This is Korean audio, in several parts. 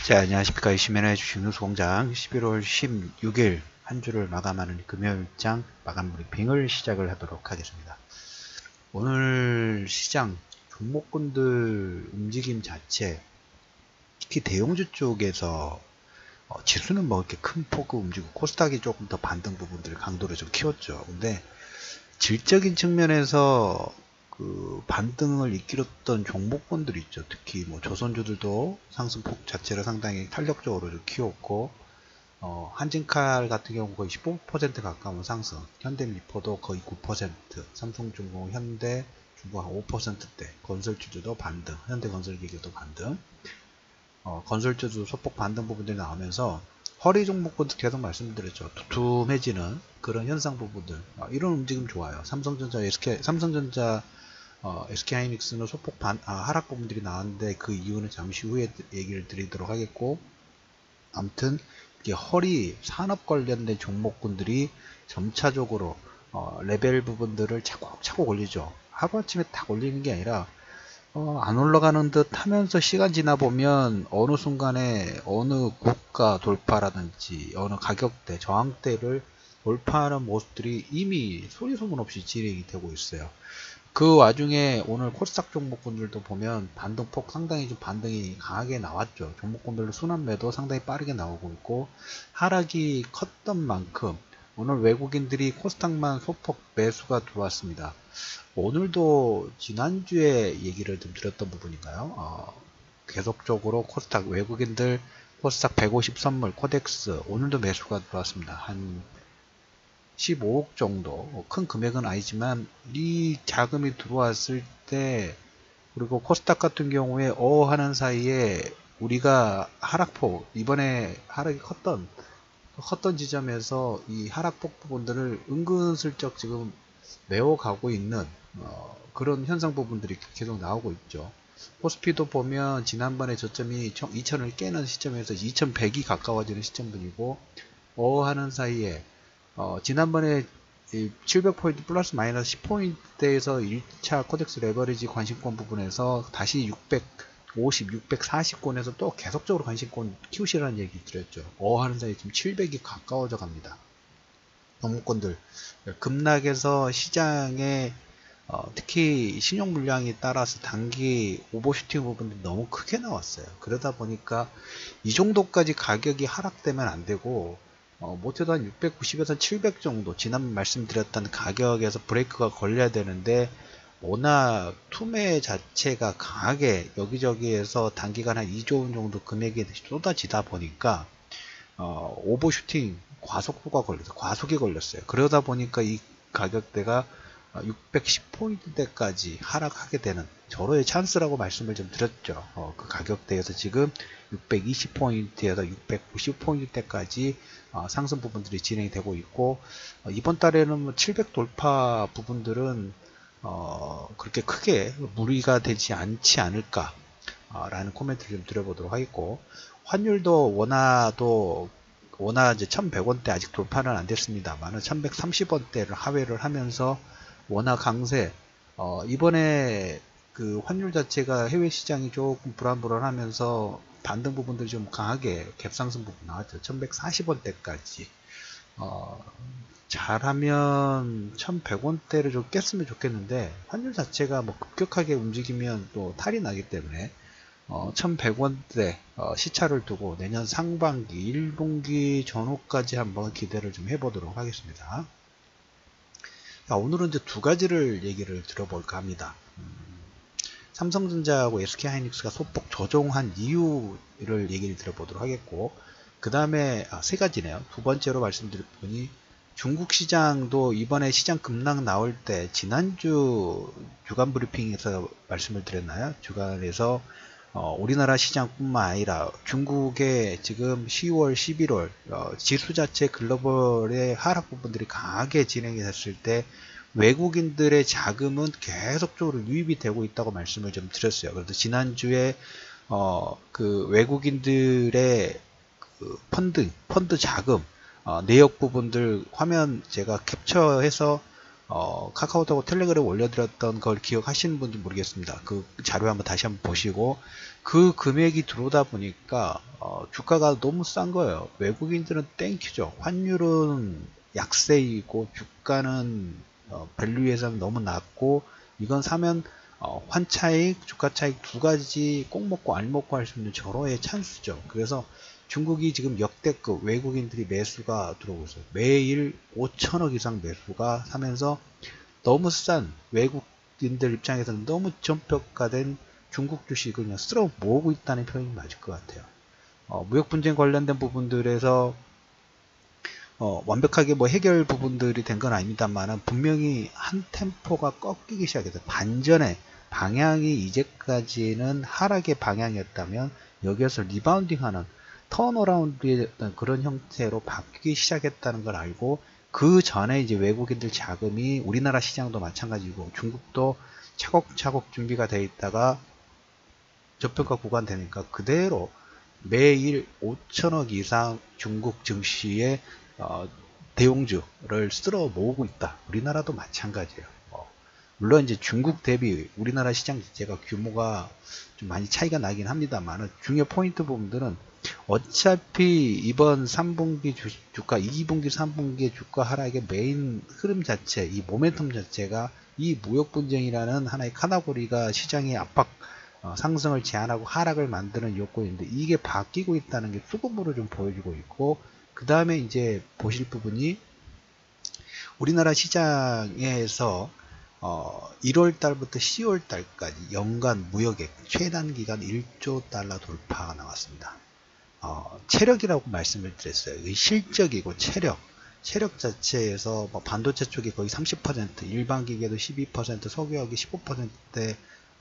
자, 안녕하십니까. 이시면의 주식뉴스공장 11월 16일 한 주를 마감하는 금요일장 마감 브리핑을 시작을 하도록 하겠습니다. 오늘 시장 종목군들 움직임 자체, 특히 대형주 쪽에서 지수는 뭐 이렇게 큰 폭을 움직이고 코스닥이 조금 더 반등 부분들 강도를 좀 키웠죠. 근데 질적인 측면에서 그 반등을 이끌었던 종목군들이 있죠. 특히 뭐 조선주들도 상승폭 자체를 상당히 탄력적으로 좀 키웠고, 한진칼 같은 경우 거의 15% 가까운 상승, 현대미포도 거의 9%, 삼성중공, 현대, 중공 한 5%대, 건설주들도 반등, 현대건설기계도 반등, 건설주도 소폭 반등 부분들이 나오면서 허리 종목군도 계속 말씀드렸죠. 두툼해지는 그런 현상 부분들, 이런 움직임 좋아요. 삼성전자, SK하이닉스는 소폭 하락 부분들이 나왔는데 그 이유는 잠시 후에 얘기를 드리도록 하겠고, 아무튼 이게 허리 산업 관련된 종목군들이 점차적으로 레벨 부분들을 차곡차곡 올리죠. 하루아침에 딱 올리는 게 아니라 안 올라가는 듯 하면서 시간 지나 보면 어느 순간에 어느 고가 돌파라든지 어느 가격대, 저항대를 돌파하는 모습들이 이미 소리 소문 없이 진행이 되고 있어요. 그 와중에 오늘 코스닥 종목군들도 보면 반등폭 상당히 좀 반등이 강하게 나왔죠. 종목군별로 순환매도 상당히 빠르게 나오고 있고, 하락이 컸던 만큼 오늘 외국인들이 코스닥만 소폭 매수가 들어왔습니다. 오늘도 지난주에 얘기를 좀 드렸던 부분인가요? 계속적으로 코스닥 외국인들 코스닥 150 선물 코덱스 오늘도 매수가 들어왔습니다. 한 15억 정도, 큰 금액은 아니지만 이 자금이 들어왔을 때, 그리고 코스닥 같은 경우에 하는 사이에 우리가 하락폭, 이번에 하락이 컸던 지점에서 이 하락폭 부분들을 은근슬쩍 지금 메워가고 있는 그런 현상 부분들이 계속 나오고 있죠. 코스피도 보면 지난번에 저점이 2000을 깨는 시점에서 2100이 가까워지는 시점분이고, 하는 사이에 지난번에 700포인트 플러스 마이너스 10포인트대에서 1차 코덱스 레버리지 관심권 부분에서 다시 650, 640권에서 또 계속적으로 관심권 키우시라는 얘기 드렸죠. 하는 사이에 지금 700이 가까워져 갑니다. 종목권들 급락해서 시장에 특히 신용 물량에 따라서 단기 오버슈팅 부분이 너무 크게 나왔어요. 그러다 보니까 이 정도까지 가격이 하락되면 안 되고, 못해도 한 690에서 700 정도 지난 말씀드렸던 가격에서 브레이크가 걸려야 되는데, 워낙 투매 자체가 강하게 여기저기에서 단기간 한 2조 원 정도 금액이 쏟아지다 보니까 오버슈팅 과속이 걸렸어요. 그러다 보니까 이 가격대가 610포인트대까지 하락하게 되는 절호의 찬스라고 말씀을 좀 드렸죠. 그 가격대에서 지금 620포인트에서 690포인트대까지 상승 부분들이 진행이 되고 있고, 이번 달에는 700 돌파 부분들은 그렇게 크게 무리가 되지 않지 않을까 라는 코멘트를 좀 드려보도록 하겠고, 환율도 원화 이제 1100원대 아직 돌파는 안 됐습니다만 1130원대를 하회를 하면서 원화 강세, 이번에 그 환율 자체가 해외 시장이 조금 불안불안하면서 반등 부분들이 좀 강하게 갭상승 부분 나왔죠. 1140원대까지. 잘하면 1100원대를 좀 깼으면 좋겠는데, 환율 자체가 뭐 급격하게 움직이면 또 탈이 나기 때문에 1100원대 시차를 두고 내년 상반기 1분기 전후까지 한번 기대를 좀 해보도록 하겠습니다. 자, 오늘은 이제 두 가지를 얘기를 들어볼까 합니다. 삼성전자하고 SK하이닉스가 소폭 조정한 이유를 얘기를 들어보도록 하겠고, 그 다음에 세 가지네요. 두 번째로 말씀드릴 부분이 중국 시장도 이번에 시장 급락 나올 때 지난주 주간 브리핑에서 말씀을 드렸나요? 주간에서 우리나라 시장뿐만 아니라 중국의 지금 10월, 11월 지수 자체 글로벌의 하락 부분들이 강하게 진행이 됐을 때 외국인들의 자금은 계속적으로 유입이 되고 있다고 말씀을 좀 드렸어요. 그래서 지난주에 그 외국인들의 그 펀드 자금 내역 부분들 화면 제가 캡처해서 카카오톡 텔레그램에 올려드렸던 걸 기억하시는 분인지 모르겠습니다. 그 자료 한번 다시 한번 보시고, 그 금액이 들어오다 보니까 주가가 너무 싼 거예요. 외국인들은 땡큐죠. 환율은 약세이고 주가는 밸류 예상 너무 낮고, 이건 사면 환차익, 주가차익 두 가지 꼭 먹고 안 먹고 할 수 있는 절호의 찬스죠. 그래서 중국이 지금 역대급 외국인들이 매수가 들어오고 있어요. 매일 5천억 이상 매수가 하면서 너무 싼, 외국인들 입장에서는 너무 저평가된 중국 주식을 그냥 쓸어 모으고 있다는 표현이 맞을 것 같아요. 무역 분쟁 관련된 부분들에서 완벽하게 뭐 해결 부분들이 된 건 아닙니다만 분명히 한 템포가 꺾이기 시작했어요. 반전의 방향이 이제까지는 하락의 방향이었다면 여기에서 리바운딩하는 턴어라운드의 어떤 그런 형태로 바뀌기 시작했다는 걸 알고, 그 전에 이제 외국인들 자금이 우리나라 시장도 마찬가지고 중국도 차곡차곡 준비가 돼 있다가 저평가 구간되니까 그대로 매일 5천억 이상 중국 증시에 대용주를 쓸어 모으고 있다. 우리나라도 마찬가지예요. 물론 이제 중국 대비 우리나라 시장 자체가 규모가 좀 많이 차이가 나긴 합니다만, 중요 포인트 부분들은 어차피 이번 3분기 주가, 2분기, 3분기 주가 하락의 메인 흐름 자체, 이 모멘텀 자체가 이 무역 분쟁이라는 하나의 카테고리가 시장의 압박, 상승을 제한하고 하락을 만드는 요건인데, 이게 바뀌고 있다는 게 수급으로 좀 보여주고 있고, 그 다음에 이제 보실 부분이 우리나라 시장에서 1월 달부터 10월 달까지 연간 무역액 최단 기간 1조 달러 돌파가 나왔습니다. 체력이라고 말씀을 드렸어요. 이 실적이고 체력 자체에서 뭐 반도체 쪽이 거의 30%, 일반 기계도 12%, 석유화기 15%대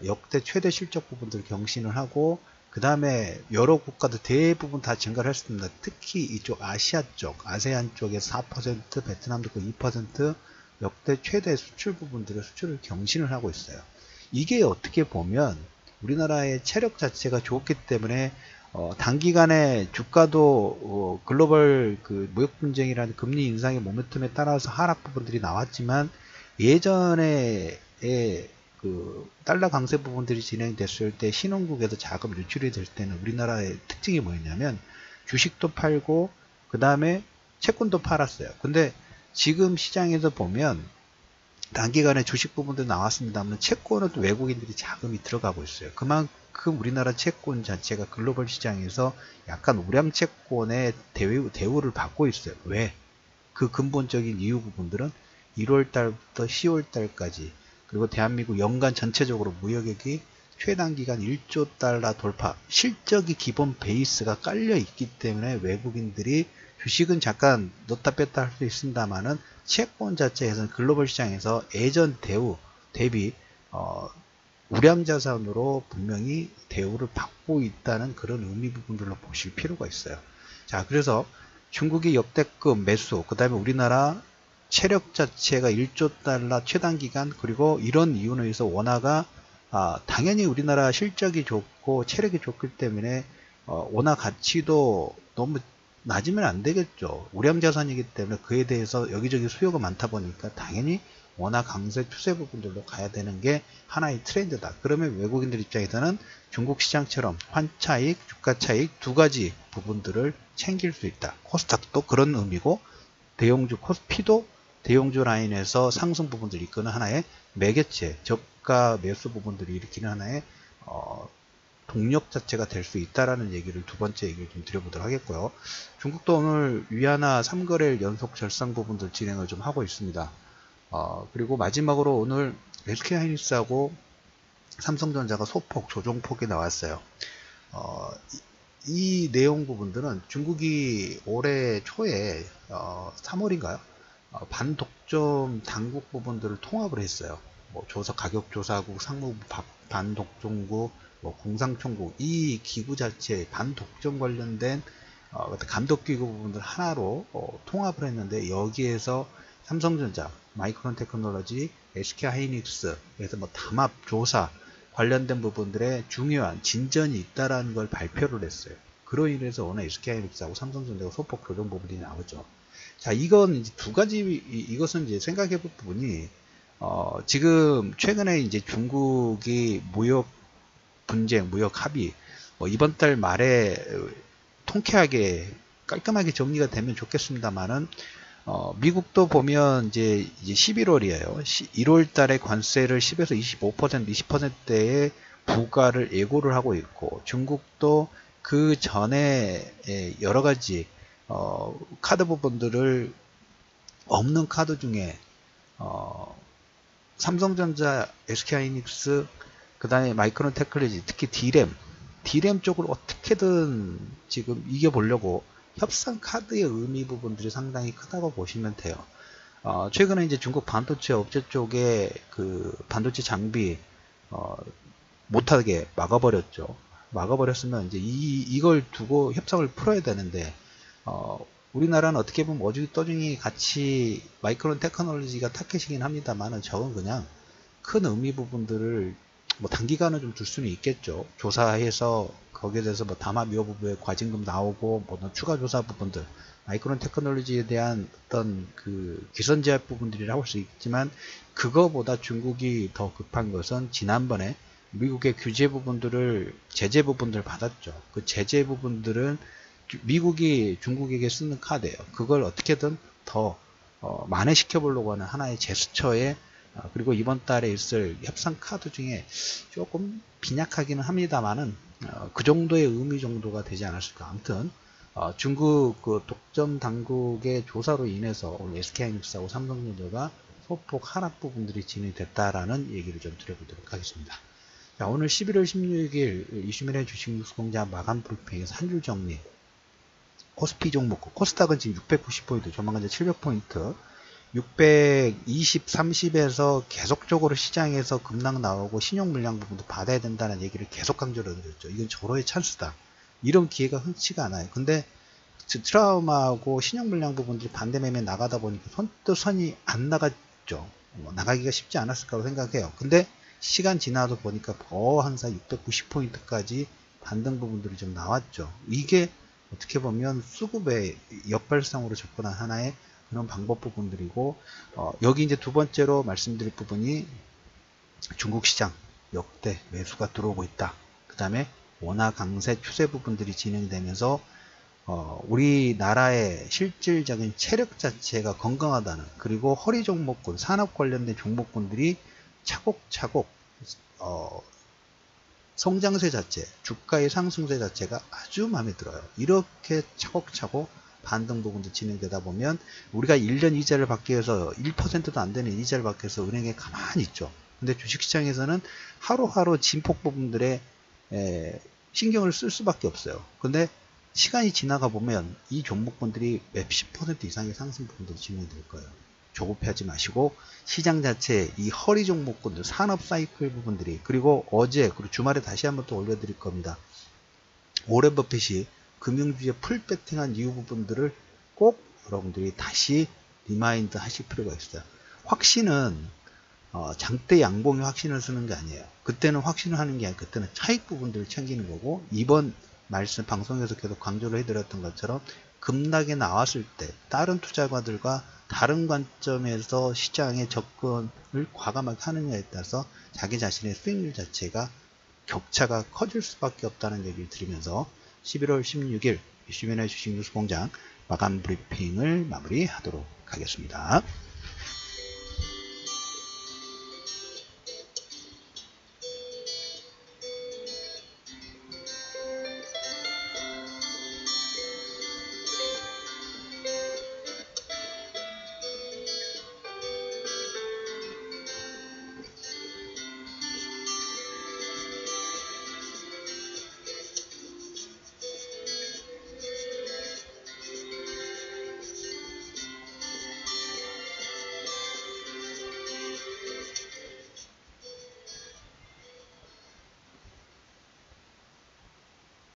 역대 최대 실적 부분들을 경신을 하고, 그 다음에 여러 국가도 대부분 다 증가를 했습니다. 특히 이쪽 아시아 쪽, 아세안 쪽에서 4%, 베트남도 그 2% 역대 최대 수출 부분들의 수출을 경신을 하고 있어요. 이게 어떻게 보면 우리나라의 체력 자체가 좋기 때문에 단기간에 주가도 글로벌 그 무역 분쟁이라는 금리 인상의 모멘텀에 따라서 하락 부분들이 나왔지만, 예전에 그 달러 강세 부분들이 진행됐을 때 신흥국에서 자금 유출이 될 때는 우리나라의 특징이 뭐였냐면 주식도 팔고 그 다음에 채권도 팔았어요. 근데 지금 시장에서 보면 단기간에 주식 부분도 나왔습니다만 채권은 또 외국인들이 자금이 들어가고 있어요. 그만큼 우리나라 채권 자체가 글로벌 시장에서 약간 우량 채권의 대우를 받고 있어요. 왜? 그 근본적인 이유 부분들은 1월 달부터 10월 달까지, 그리고 대한민국 연간 전체적으로 무역액이 최단 기간 1조 달러 돌파, 실적이 기본 베이스가 깔려 있기 때문에 외국인들이 주식은 잠깐 넣다 뺐다 할 수 있습니다만은 채권 자체에서는 글로벌 시장에서 예전 대우 대비 우량 자산으로 분명히 대우를 받고 있다는 그런 의미 부분들로 보실 필요가 있어요. 자, 그래서 중국이 역대급 매수, 그 다음에 우리나라 체력 자체가 1조 달러 최단 기간, 그리고 이런 이유로 해서 원화가 당연히 우리나라 실적이 좋고 체력이 좋기 때문에 원화 가치도 너무 낮으면 안 되겠죠. 우량 자산이기 때문에 그에 대해서 여기저기 수요가 많다 보니까 당연히 원화 강세 추세 부분들로 가야 되는 게 하나의 트렌드다. 그러면 외국인들 입장에서는 중국 시장처럼 환차익, 주가차익 두 가지 부분들을 챙길 수 있다. 코스닥도 그런 의미고, 대형주 코스피도 대형주 라인에서 상승 부분들을 이끄는 하나의 매개체, 저가 매수 부분들이 일으키는 하나의 동력 자체가 될 수 있다라는 얘기를, 두 번째 얘기를 좀 드려보도록 하겠고요. 중국도 오늘 위안화 3거래일 연속 절상 부분들 진행을 좀 하고 있습니다. 그리고 마지막으로 오늘 SK하이닉스하고 삼성전자가 소폭 조정폭이 나왔어요. 이 내용 부분들은 중국이 올해 초에 3월인가요? 반독점 당국 부분들을 통합을 했어요. 뭐 가격조사국, 상무부, 반독점국, 뭐 공상총국, 이 기구 자체 반독점 관련된 감독기구 부분들 하나로 통합을 했는데, 여기에서 삼성전자, 마이크론 테크놀로지, SK하이닉스에서 뭐 담합 조사 관련된 부분들의 중요한 진전이 있다라는 걸 발표를 했어요. 그로 인해서 오늘 SK하이닉스하고 삼성전자가 소폭 조정 부분이 나오죠. 자, 이건 이제 두 가지, 이것은 이제 생각해 볼 부분이 지금 최근에 이제 중국이 무역 분쟁, 무역 합의, 이번 달 말에 통쾌하게 깔끔하게 정리가 되면 좋겠습니다만은, 미국도 보면 이제 11월이에요. 1월 달에 관세를 10에서 25%, 20%대의 부과를 예고를 하고 있고, 중국도 그 전에 여러 가지 카드 부분들을 없는 카드 중에 삼성전자, SK하이닉스, 그 다음에 마이크론 테크놀로지, 특히 D램 쪽을 어떻게든 지금 이겨보려고 협상 카드의 의미 부분들이 상당히 크다고 보시면 돼요. 최근에 이제 중국 반도체 업체 쪽에 그 반도체 장비 못하게 막아버렸죠. 막아버렸으면 이제 이걸 두고 협상을 풀어야 되는데, 우리나라는 어떻게 보면 어중이 떠중이 같이 마이크론 테크놀로지가 타켓이긴 합니다만은 저건 그냥 큰 의미 부분들을 뭐 단기간은 좀 줄 수는 있겠죠. 조사해서 거기에 대해서 뭐 담합 여부의 과징금 나오고 뭐 추가 조사 부분들, 마이크론 테크놀로지에 대한 어떤 그 기선 제압 부분들이라고 할 수 있지만, 그거보다 중국이 더 급한 것은 지난번에 미국의 규제 부분들을, 제재 부분들을 받았죠. 그 제재 부분들은 미국이 중국에게 쓰는 카드예요. 그걸 어떻게든 더 만회시켜 보려고 하는 하나의 제스처에, 그리고 이번 달에 있을 협상 카드 중에 조금 빈약하기는 합니다만은 그 정도의 의미 정도가 되지 않았을까. 아무튼 중국 그 독점 당국의 조사로 인해서 오늘 SK하이닉스하고 삼성전자가 소폭 하락 부분들이 진행됐다라는 얘기를 좀 드려보도록 하겠습니다. 자, 오늘 11월 16일 이슈미래 주식뉴스공자 마감 브리핑에서 한 줄 정리. 코스피 종목, 코스닥은 지금 690포인트, 조만간 이제 700포인트, 620, 30에서 계속적으로 시장에서 급락 나오고 신용 물량 부분도 받아야 된다는 얘기를 계속 강조를 드렸죠. 이건 절호의 찬스다. 이런 기회가 흔치가 않아요. 근데 트라우마하고 신용 물량 부분들이 반대 매매 나가다 보니까 선뜻 선이 안 나갔죠. 나가기가 쉽지 않았을 거라고 생각해요. 근데 시간 지나도 보니까 항상 690포인트까지 반등 부분들이 좀 나왔죠. 이게 어떻게 보면 수급의 역발상으로 접근한 하나의 그런 방법 부분들이고, 여기 이제 두 번째로 말씀드릴 부분이 중국 시장 역대 매수가 들어오고 있다. 그 다음에 원화 강세 추세 부분들이 진행되면서 우리나라의 실질적인 체력 자체가 건강하다는, 그리고 허리 종목군, 산업 관련된 종목군들이 차곡차곡 성장세 자체, 주가의 상승세 자체가 아주 마음에 들어요. 이렇게 차곡차곡 반등 부분도 진행되다 보면 우리가 1년 이자를 받기 위해서 1%도 안 되는 이자를 받기 위해서 은행에 가만히 있죠. 근데 주식시장에서는 하루하루 진폭 부분들에 신경을 쓸 수밖에 없어요. 근데 시간이 지나가 보면 이 종목군들이 몇십 % 이상의 상승 부분들이 진행될 거예요. 조급해하지 마시고 시장 자체 이 허리 종목군들, 산업 사이클 부분들이, 그리고 어제 그리고 주말에 다시 한번 또 올려드릴 겁니다. 오렌 버핏이 금융주에 풀 배팅한 이유 부분들을 꼭 여러분들이 다시 리마인드 하실 필요가 있어요. 확신은 장대 양봉의 확신을 쓰는 게 아니에요. 그때는 확신을 하는 게 아니라 그때는 차익 부분들을 챙기는 거고, 이번 말씀 방송에서 계속 강조를 해드렸던 것처럼 급락에 나왔을 때 다른 투자가들과 다른 관점에서 시장에 접근을 과감하게 하느냐에 따라서 자기 자신의 수익률 자체가 격차가 커질 수밖에 없다는 얘기를 드리면서 11월 16일 이슈미래 주식뉴스 공장 마감 브리핑을 마무리하도록 하겠습니다.